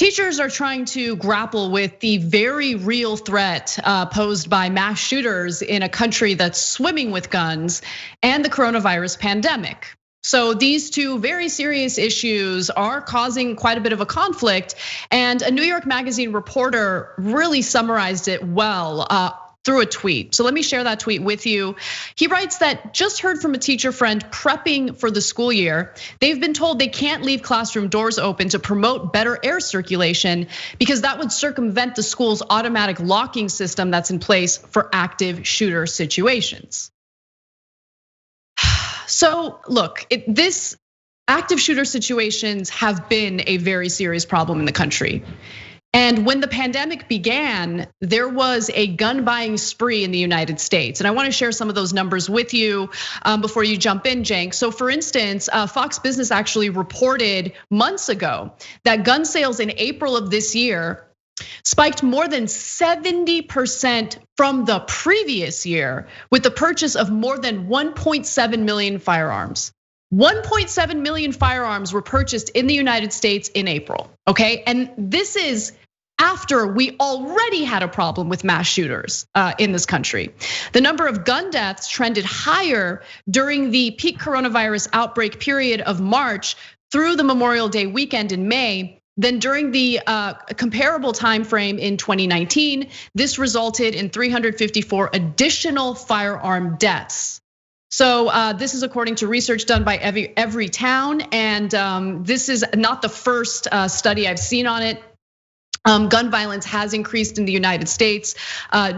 Teachers are trying to grapple with the very real threat posed by mass shooters in a country that's swimming with guns and the coronavirus pandemic. So these two very serious issues are causing quite a bit of a conflict, and a New York Magazine reporter really summarized it well through a tweet. So let me share that tweet with you. He writes that just heard from a teacher friend prepping for the school year. They've been told they can't leave classroom doors open to promote better air circulation because that would circumvent the school's automatic locking system that's in place for active shooter situations. So look, this active shooter situations have been a very serious problem in the country. And when the pandemic began, there was a gun buying spree in the United States. And I wanna share some of those numbers with you before you jump in, Cenk. So for instance, Fox Business actually reported months ago that gun sales in April of this year spiked more than 70% from the previous year with the purchase of more than 1.7 million firearms. 1.7 million firearms were purchased in the United States in April, okay? And this is after we already had a problem with mass shooters in this country. The number of gun deaths trended higher during the peak coronavirus outbreak period of March through the Memorial Day weekend in May than during the comparable time frame in 2019. This resulted in 354 additional firearm deaths. So this is according to research done by Every Town, and this is not the first study I've seen on it. Gun violence has increased in the United States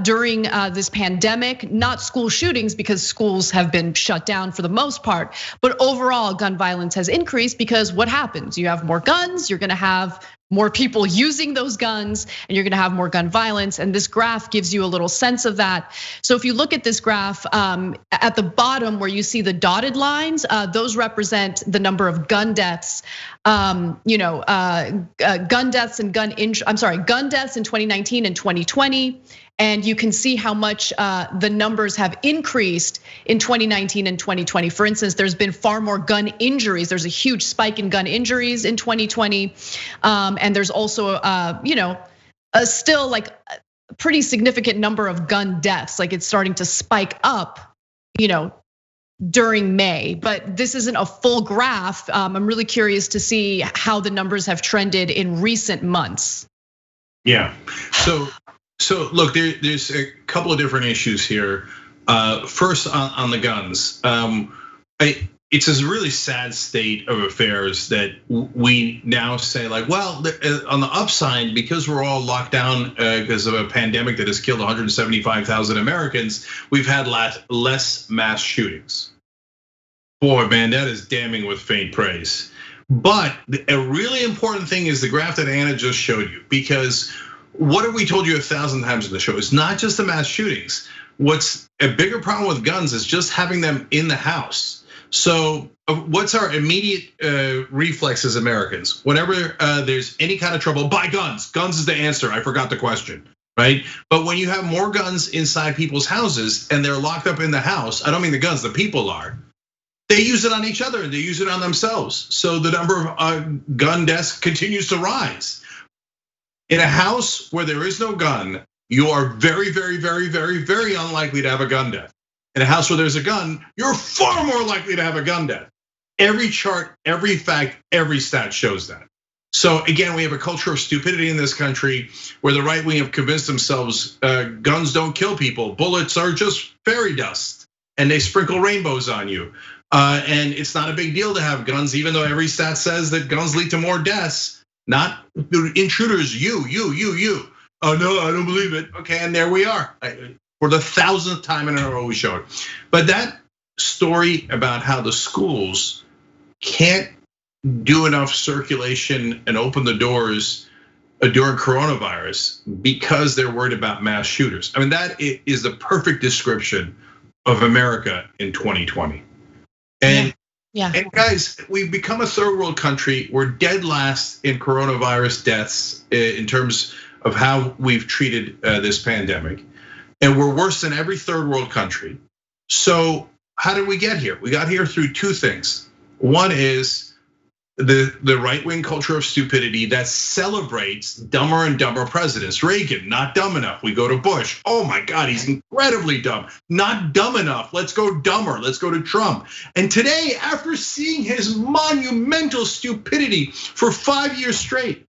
during this pandemic, not school shootings because schools have been shut down for the most part, but overall gun violence has increased because what happens? You have more guns, you're gonna have more people using those guns, and you're gonna have more gun violence. And this graph gives you a little sense of that. So if you look at this graph, at the bottom where you see the dotted lines, those represent the number of gun deaths. Gun deaths and gun deaths in 2019 and 2020. And you can see how much the numbers have increased in 2019 and 2020. For instance, there's been far more gun injuries. There's a huge spike in gun injuries in 2020. And there's also, still like a pretty significant number of gun deaths. Like it's starting to spike up, during May, but this isn't a full graph. I'm really curious to see how the numbers have trended in recent months. Yeah, so look, there's a couple of different issues here. First on the guns, it's a really sad state of affairs that we now say like, well, on the upside, because we're all locked down because of a pandemic that has killed 175,000 Americans, we've had less mass shootings. Boy, man, that is damning with faint praise. But a really important thing is the graph that Anna just showed you, because what have we told you 1,000 times in the show? It's not just the mass shootings. What's a bigger problem with guns is just having them in the house. So what's our immediate reflex as Americans? Whenever there's any kind of trouble, buy guns. Guns is the answer. I forgot the question, right? But when you have more guns inside people's houses and they're locked up in the house, I don't mean the guns, the people are. They use it on each other and they use it on themselves. So the number of gun deaths continues to rise. In a house where there is no gun, you are very, very, very, very, very unlikely to have a gun death. In a house where there's a gun, you're far more likely to have a gun death. Every chart, every fact, every stat shows that. So again, we have a culture of stupidity in this country where the right wing have convinced themselves guns don't kill people, bullets are just fairy dust, and they sprinkle rainbows on you. And it's not a big deal to have guns, even though every stat says that guns lead to more deaths. Not the intruders, you. Oh no, I don't believe it. Okay, and there we are. For the 1,000th time in a row we show it. But that story about how the schools can't do enough circulation and open the doors during coronavirus because they're worried about mass shooters. I mean, that is the perfect description of America in 2020. And guys, we've become a third world country. We're dead last in coronavirus deaths in terms of how we've treated this pandemic. And we're worse than every third world country. So how did we get here? We got here through two things. One is the right-wing culture of stupidity that celebrates dumber and dumber presidents. Reagan, not dumb enough. We go to Bush. Oh my God, he's incredibly dumb. Not dumb enough. Let's go dumber. Let's go to Trump. And today, after seeing his monumental stupidity for 5 years straight,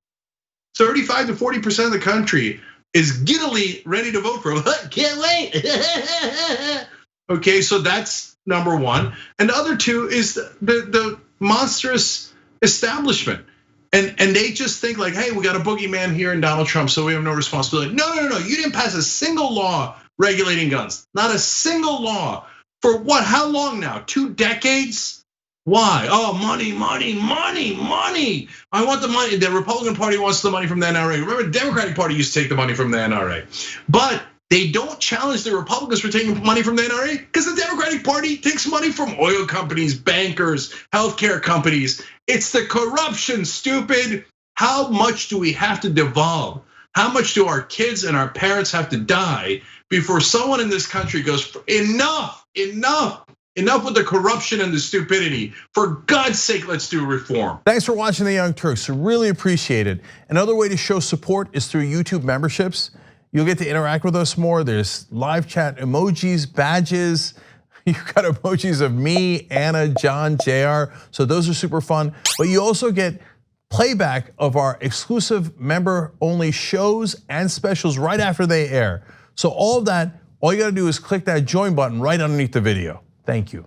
35 to 40% of the country is giddily ready to vote for him. Can't wait. Okay, so that's number one. And the other two is the monstrous establishment. And they just think like, hey, we got a boogeyman here in Donald Trump, so we have no responsibility. No, you didn't pass a single law regulating guns. Not a single law. For what, how long now? 2 decades? Why? Oh, money. I want the money. The Republican Party wants the money from the NRA. Remember, the Democratic Party used to take the money from the NRA. But they don't challenge the Republicans for taking money from the NRA because the Democratic Party takes money from oil companies, bankers, healthcare companies. It's the corruption, stupid. How much do we have to devolve? How much do our kids and our parents have to die before someone in this country goes, enough with the corruption and the stupidity. For God's sake, let's do reform. Thanks for watching The Young Turks, really appreciate it. Another way to show support is through YouTube memberships. You'll get to interact with us more. There's live chat emojis, badges. You've got emojis of me, Anna, John, JR. So those are super fun. But you also get playback of our exclusive member-only shows and specials right after they air. So all of that, all you gotta do is click that join button right underneath the video. Thank you.